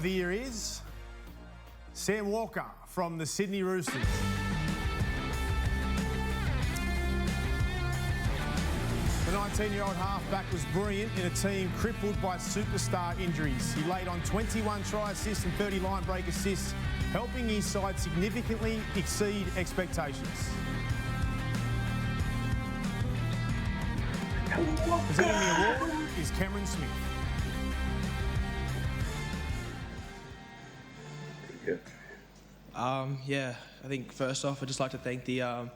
of the year is Sam Walker from the Sydney Roosters. The 19-year-old halfback was brilliant in a team crippled by superstar injuries. He laid on 21 try assists and 30 line break assists, helping his side significantly exceed expectations. Presenting the award is Cameron Smith. Yeah, I think first off, I'd just like to thank the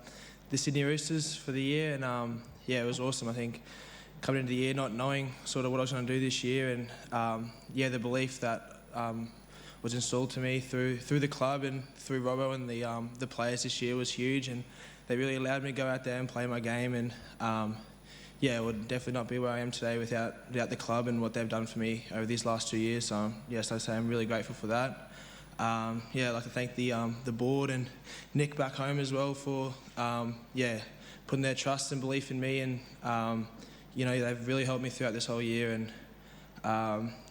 Sydney Roosters for the year, and yeah, it was awesome. I think coming into the year not knowing sort of what I was going to do this year, and yeah, the belief that was installed to me through the club and through Robbo and the players this year was huge, and they really allowed me to go out there and play my game, and yeah, it would definitely not be where I am today without the club and what they've done for me over these last 2 years. So yes, I say I'm really grateful for that. Yeah, I'd like to thank the board and Nick back home as well for yeah, putting their trust and belief in me, and you know, they've really helped me throughout this whole year. And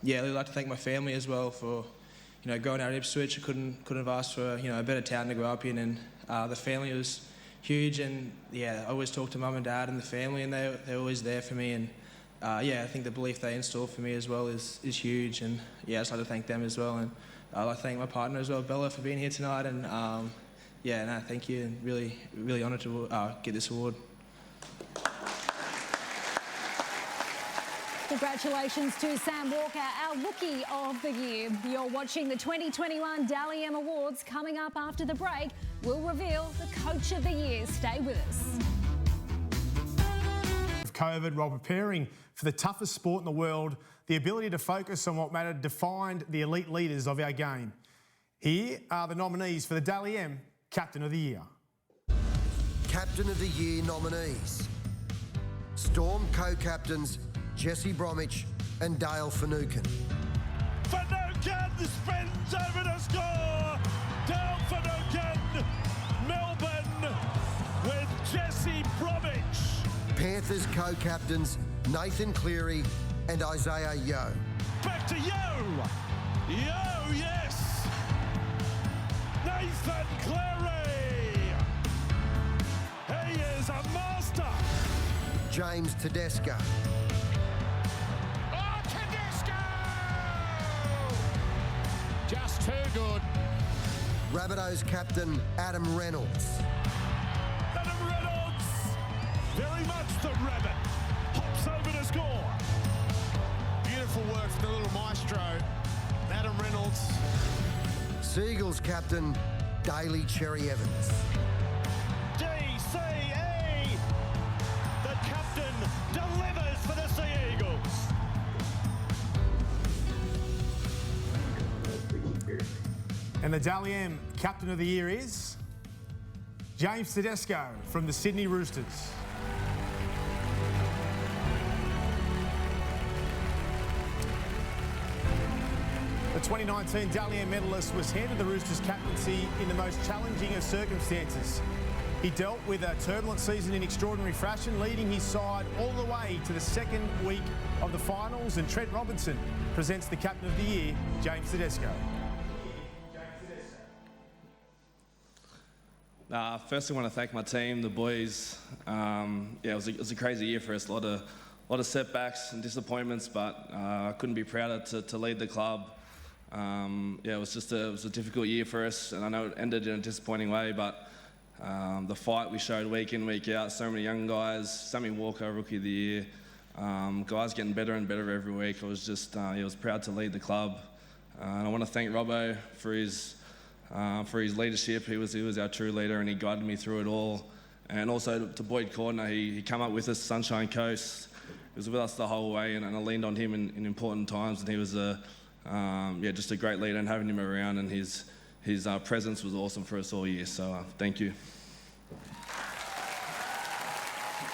yeah, I'd really like to thank my family as well for, you know, growing out in Ipswich. I couldn't have asked for, you know, a better town to grow up in, and the family was huge. And yeah, I always talk to mum and dad and the family, and they're always there for me. And yeah, I think the belief they install for me as well is huge. And yeah, I'd like to thank them as well. And I'd like to thank my partner as well, Bella, for being here tonight. And yeah, no, thank you, and really honoured to get this award. Congratulations to Sam Walker, our Rookie of the Year. You're watching the 2021 Dally M Awards. Coming up after the break, we'll reveal the Coach of the Year. Stay with us. COVID, while preparing for the toughest sport in the world, the ability to focus on what mattered defined the elite leaders of our game. Here are the nominees for the Dally M Captain of the Year. Captain of the Year nominees. Storm co-captains Jesse Bromwich and Dale Finucane. Finucane spins over to score. Dale Finucane, Melbourne with Jesse Bromwich. Panthers co-captains Nathan Cleary and Isaiah Yeo. Back to Yeo. Yeo, yes. Nathan Cleary. He is a master. James Tedesco. Oh, Tedesco! Just too good. Rabbitohs captain Adam Reynolds. Adam Reynolds, very much the rabbit. Hops over to score. Beautiful work from the little maestro, Adam Reynolds. Seagulls captain Daly Cherry Evans. DCE, the captain delivers for the Sea Eagles. And the Dally M Captain of the Year is James Tedesco from the Sydney Roosters. The 2019 Dally M medalist was handed the Roosters captaincy in the most challenging of circumstances. He dealt with a turbulent season in extraordinary fashion, leading his side all the way to the second week of the finals. And Trent Robinson presents the Captain of the Year, James Tedesco. Firstly, I want to thank my team, the boys. Yeah, it was a crazy year for us. A lot of setbacks and disappointments, but I couldn't be prouder to lead the club. Yeah, it was a difficult year for us, and I know it ended in a disappointing way, but the fight we showed week in, week out, so many young guys, Sammy Walker, Rookie of the Year, guys getting better and better every week. I was just, I was proud to lead the club. And I want to thank Robbo for his leadership. He was our true leader, and he guided me through it all. And also to Boyd Cordner, he came up with us, Sunshine Coast. He was with us the whole way, and I leaned on him in important times, and he was just a great leader, and having him around, and his presence was awesome for us all year. So thank you.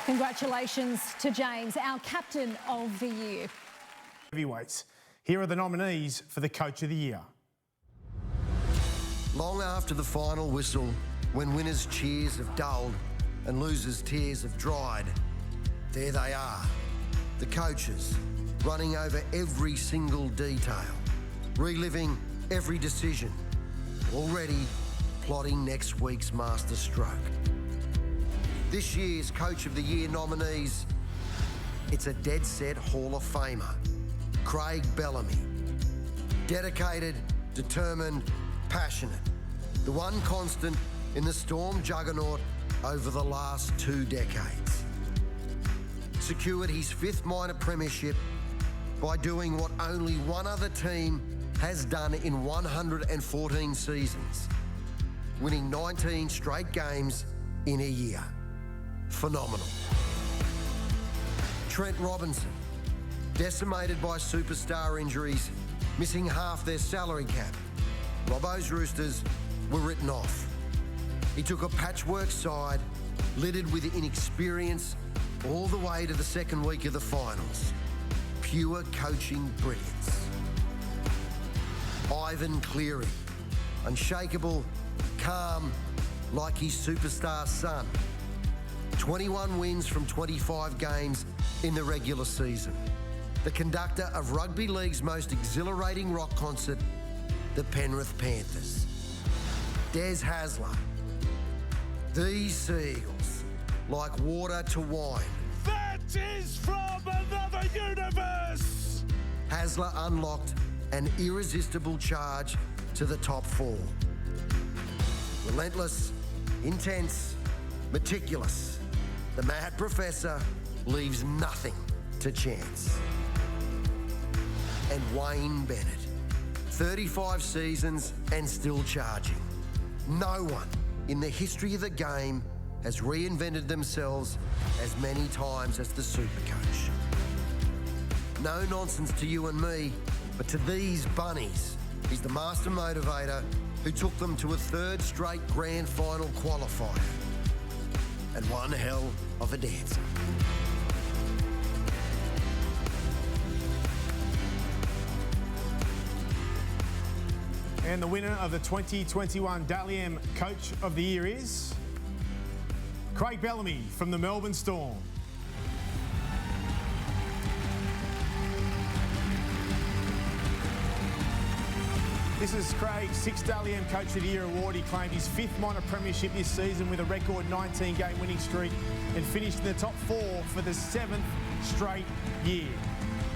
Congratulations to James, our Captain of the Year. Heavyweights. Here are the nominees for the Coach of the Year. Long after the final whistle, when winners' cheers have dulled and losers' tears have dried, there they are, the coaches, running over every single detail, reliving every decision, already plotting next week's masterstroke. This year's Coach of the Year nominees, it's a dead-set Hall of Famer, Craig Bellamy. Dedicated, determined, passionate. The one constant in the Storm juggernaut over the last 2 decades. Secured his 5th minor premiership by doing what only one other team has done in 114 seasons, winning 19 straight games in a year. Phenomenal. Trent Robinson, decimated by superstar injuries, missing half their salary cap. Robbo's Roosters were written off. He took a patchwork side, littered with inexperience, all the way to the second week of the finals. Pure coaching brilliance. Ivan Cleary, unshakable, calm, like his superstar son. 21 wins from 25 games in the regular season. The conductor of Rugby League's most exhilarating rock concert, the Penrith Panthers. Des Hasler. These seagulls, like water to wine. That is from another universe! Hasler unlocked an irresistible charge to the top 4. Relentless, intense, meticulous. The Mad Professor leaves nothing to chance. And Wayne Bennett, 35 seasons and still charging. No one in the history of the game has reinvented themselves as many times as the Supercoach. No nonsense to you and me, but to these bunnies, he's the master motivator who took them to a 3rd straight grand final qualifier. And one hell of a dancer. And the winner of the 2021 Dally M Coach of the Year is Craig Bellamy from the Melbourne Storm. This is Craig's 6th Dally M Coach of the Year award. He claimed his 5th minor premiership this season with a record 19-game winning streak and finished in the top 4 for the 7th straight year.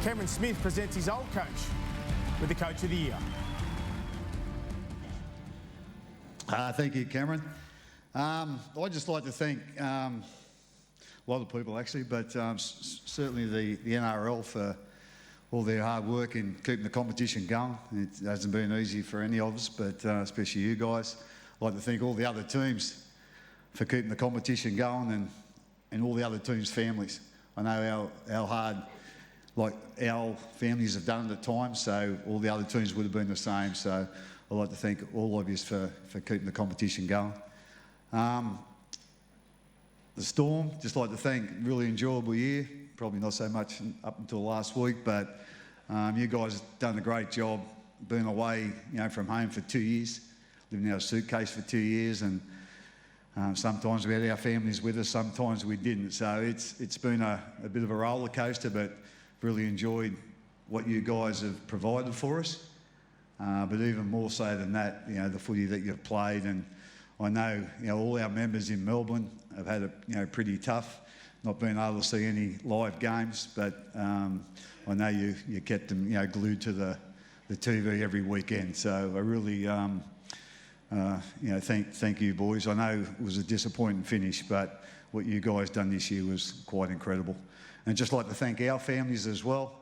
Cameron Smith presents his old coach with the Coach of the Year. Thank you, Cameron. I'd just like to thank a lot of people actually, but certainly the NRL for all their hard work in keeping the competition going. It hasn't been easy for any of us, but especially you guys. I'd like to thank all the other teams for keeping the competition going and all the other teams' families. I know how hard like our families have done it at times, so all the other teams would have been the same. So I'd like to thank all of you for keeping the competition going. The Storm, just like to thank, really enjoyable year. Probably not so much up until last week, but you guys have done a great job being away, from home for 2 years, living in our suitcase for 2 years, and sometimes we had our families with us, sometimes we didn't. So it's been a bit of a roller coaster, but really enjoyed what you guys have provided for us. But even more so than that, the footy that you've played, and I know, all our members in Melbourne have had it, pretty tough, not being able to see any live games, but I know you kept them, glued to the TV every weekend. So I really, thank you, boys. I know it was a disappointing finish, but what you guys done this year was quite incredible. And just like to thank our families as well.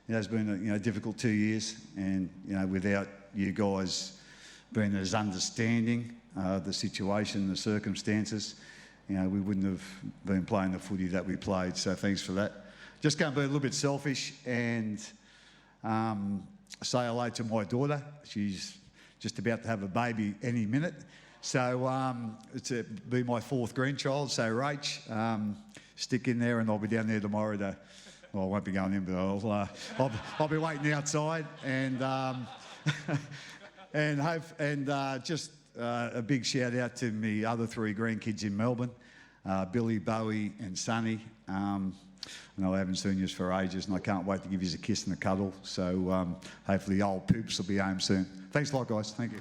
It has been a difficult 2 years, and without you guys being as understanding the situation, the circumstances, we wouldn't have been playing the footy that we played. So thanks for that. Just going to be a little bit selfish and say hello to my daughter. She's just about to have a baby any minute. So it's be my 4th grandchild. So Rach, stick in there, and I'll be down there tomorrow to. Well, I won't be going in, but I'll be waiting outside, and just a big shout out to me other 3 grandkids in Melbourne, Billy, Bowie, and Sonny. I know I haven't seen you for ages, and I can't wait to give you a kiss and a cuddle. So hopefully old Poops will be home soon. Thanks a lot, guys. Thank you.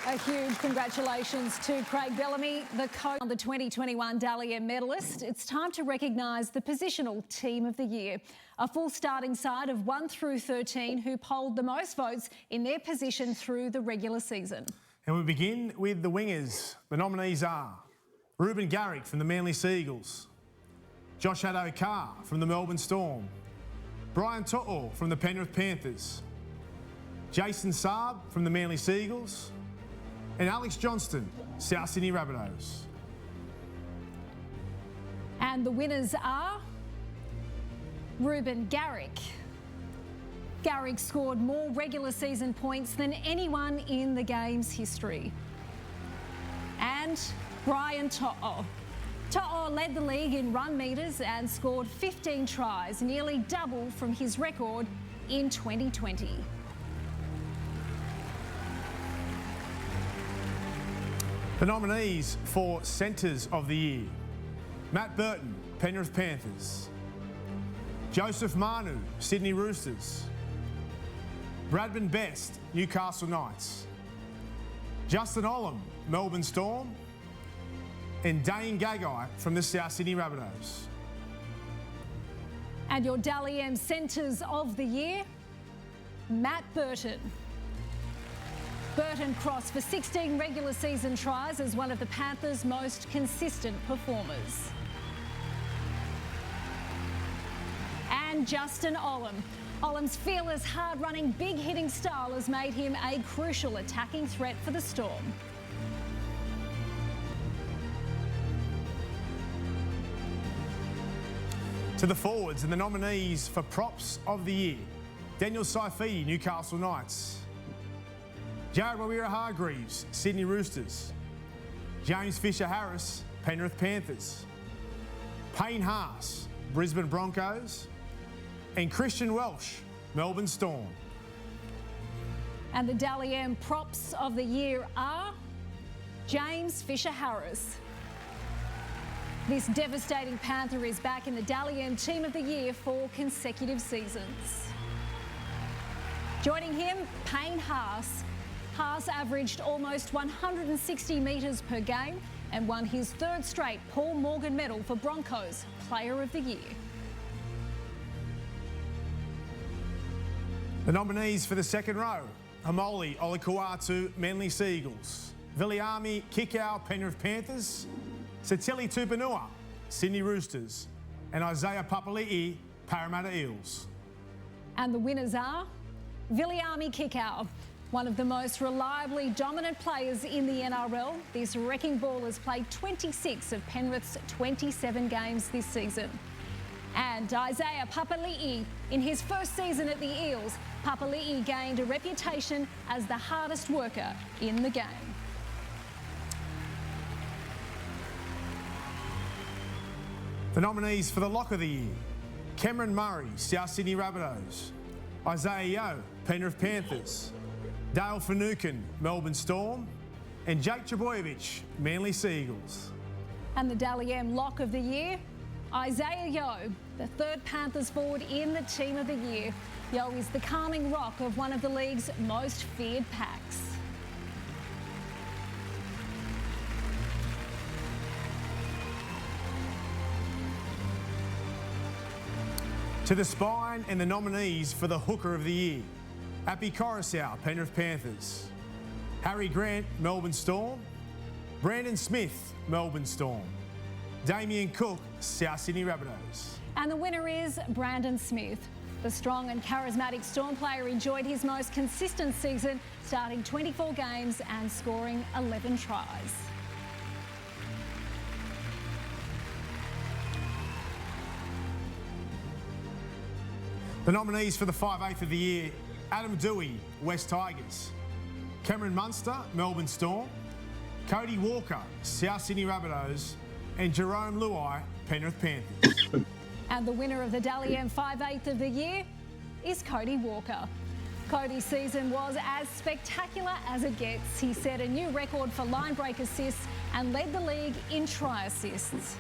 A huge congratulations to Craig Bellamy, the coach of the 2021 Dally M medalist. It's time to recognise the positional team of the year. A full starting side of 1 through 13 who polled the most votes in their position through the regular season. And we begin with the wingers. The nominees are Reuben Garrick from the Manly Seagulls, Josh Addo-Carr from the Melbourne Storm, Brian To'o from the Penrith Panthers, Jason Saab from the Manly Seagulls, and Alex Johnston, South Sydney Rabbitohs. And the winners are Reuben Garrick. Garrick scored more regular season points than anyone in the game's history. And Brian To'o. To'o led the league in run metres and scored 15 tries, nearly double from his record in 2020. The nominees for Centres of the Year: Matt Burton, Penrith Panthers, Joseph Manu, Sydney Roosters, Bradman Best, Newcastle Knights, Justin Olam, Melbourne Storm, and Dane Gagai from the South Sydney Rabbitohs. And your Dally M Centres of the Year, Matt Burton. Burton crossed for 16 regular season tries as one of the Panthers' most consistent performers. And Justin Olam. Olam's fearless, hard-running, big-hitting style has made him a crucial attacking threat for the Storm. To the forwards and the nominees for Props of the Year: Daniel Saifidi, Newcastle Knights, Jared Waweera-Hargreaves, Sydney Roosters, James Fisher-Harris, Penrith Panthers, Payne Haas, Brisbane Broncos, and Christian Welch, Melbourne Storm. And the Dally M Props of the Year are James Fisher-Harris. This devastating Panther is back in the Dally M Team of the Year for consecutive seasons. Joining him, Payne Haas. Haas averaged almost 160 metres per game and won his third straight Paul Morgan medal for Broncos Player of the Year. The nominees for the second row: Hamoli Olikuatu, Manly Seagulls, Viliame Kikau, Penrith Panthers, Satili Tupanua, Sydney Roosters, and Isaiah Papalii, Parramatta Eels. And the winners are Viliame Kikau, one of the most reliably dominant players in the NRL. This wrecking ball has played 26 of Penrith's 27 games this season. And Isaiah Papalii, in his first season at the Eels, Papalii gained a reputation as the hardest worker in the game. The nominees for the Lock of the Year: Cameron Murray, South Sydney Rabbitohs, Isaiah Yeo, Penrith Panthers, Dale Finucane, Melbourne Storm, and Jake Trbojevic, Manly Seagulls. And the Dally M Lock of the Year, Isaiah Yeo, the third Panthers forward in the Team of the Year. Yeo is the calming rock of one of the league's most feared packs. To the spine and the nominees for the Hooker of the Year: Api Coruscant, Penrith Panthers, Harry Grant, Melbourne Storm, Brandon Smith, Melbourne Storm, Damien Cook, South Sydney Rabbitohs. And the winner is Brandon Smith. The strong and charismatic Storm player enjoyed his most consistent season, starting 24 games and scoring 11 tries. The nominees for the 5/8 of the Year: Adam Dewey, West Tigers, Cameron Munster, Melbourne Storm, Cody Walker, South Sydney Rabbitohs, and Jerome Luai, Penrith Panthers. And the winner of the Dally M 5/8 of the Year is Cody Walker. Cody's season was as spectacular as it gets. He set a new record for line break assists and led the league in try assists.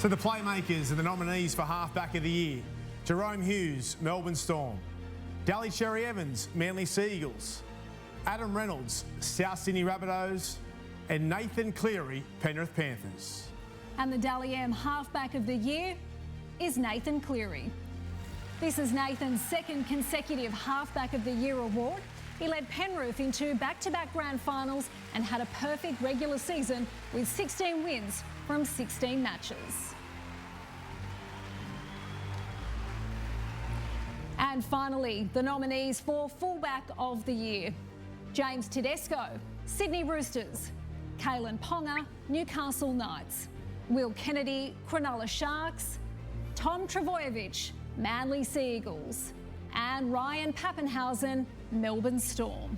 So the playmakers and the nominees for Halfback of the Year: Jerome Hughes, Melbourne Storm; Dally Cherry Evans, Manly Sea Eagles; Adam Reynolds, South Sydney Rabbitohs; and Nathan Cleary, Penrith Panthers. And the Dally M Halfback of the Year is Nathan Cleary. This is Nathan's second consecutive Halfback of the Year award. He led Penrith into back-to-back grand finals and had a perfect regular season with 16 wins from 16 matches. And finally, the nominees for Fullback of the Year: James Tedesco, Sydney Roosters; Kalen Ponga, Newcastle Knights; Will Kennedy, Cronulla Sharks; Tom Trbojevic, Manly Sea Eagles; and Ryan Pappenhausen, Melbourne Storm.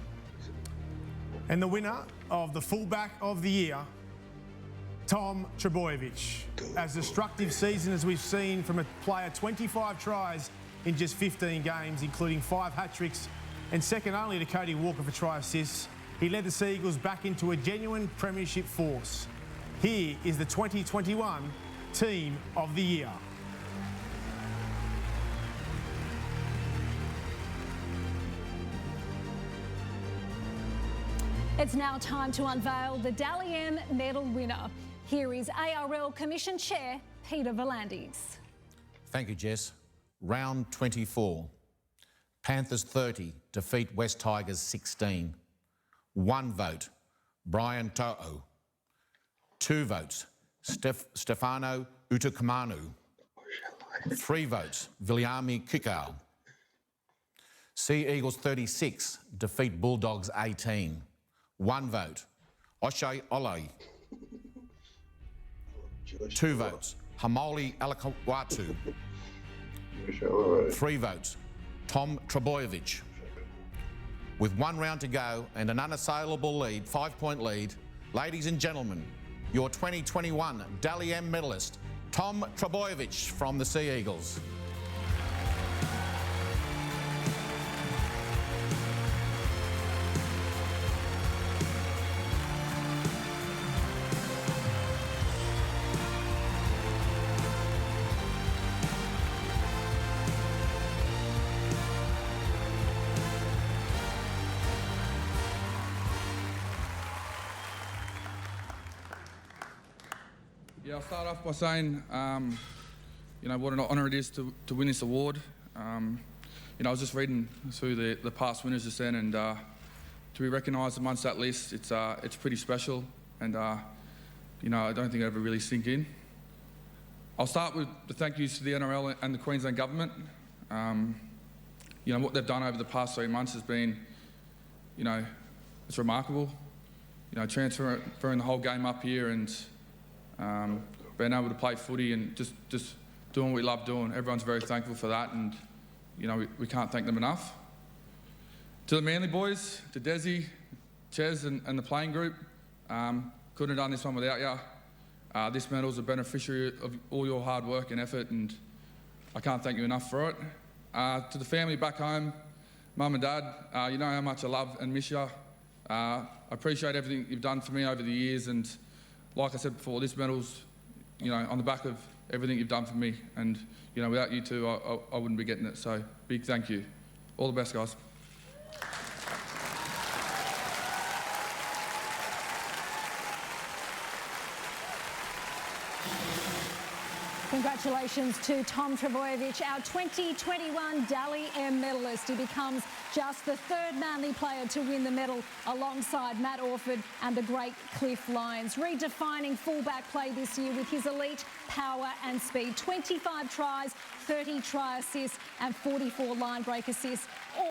And the winner of the Fullback of the Year, Tom Trbojevic. As destructive season as we've seen from a player, 25 tries in just 15 games, including 5 hat-tricks, and second only to Cody Walker for try assists. He led the Sea Eagles back into a genuine premiership force. Here is the 2021 Team of the Year. It's now time to unveil the Dally M medal winner. Here is ARL Commission Chair Peter V'landys. Thank you, Jess. Round 24. Panthers 30 defeat West Tigers 16. 1 vote, Brian To'o. 2 votes, Stefano Utokumanu. 3 votes, Viliame Kikau. Sea Eagles 36 defeat Bulldogs 18. 1 vote, Oshay Olai. 2 votes, Hamoli Alakawatu. 3 votes, Tom Trbojevic. With 1 round to go and an unassailable lead, 5-point lead, ladies and gentlemen, your 2021 Dally M medalist, Tom Trbojevic from the Sea Eagles. Yeah, I'll start off by saying, what an honour it is to win this award. I was just reading through the past winners just then, and to be recognised amongst that list, it's pretty special, and I don't think it ever really sink in. I'll start with the thank yous to the NRL and the Queensland government. What they've done over the past 3 months has been, it's remarkable. Transferring the whole game up here and being able to play footy and just doing what we love doing. Everyone's very thankful for that, and we can't thank them enough. To the Manly boys, to Desi, Chez and the playing group, couldn't have done this one without you. This medal's a beneficiary of all your hard work and effort, and I can't thank you enough for it. To the family back home, Mum and Dad, you know how much I love and miss you. I appreciate everything you've done for me over the years, and like I said before, this medal's, on the back of everything you've done for me, and without you two, I wouldn't be getting it. So big thank you. All the best, guys. Congratulations to Tom Trbojevic, our 2021 Dally M medalist. He becomes just the 3rd Manly player to win the medal alongside Matt Orford and the great Cliff Lyons, redefining fullback play this year with his elite power and speed. 25 tries, 30 try assists and 44 line break assists.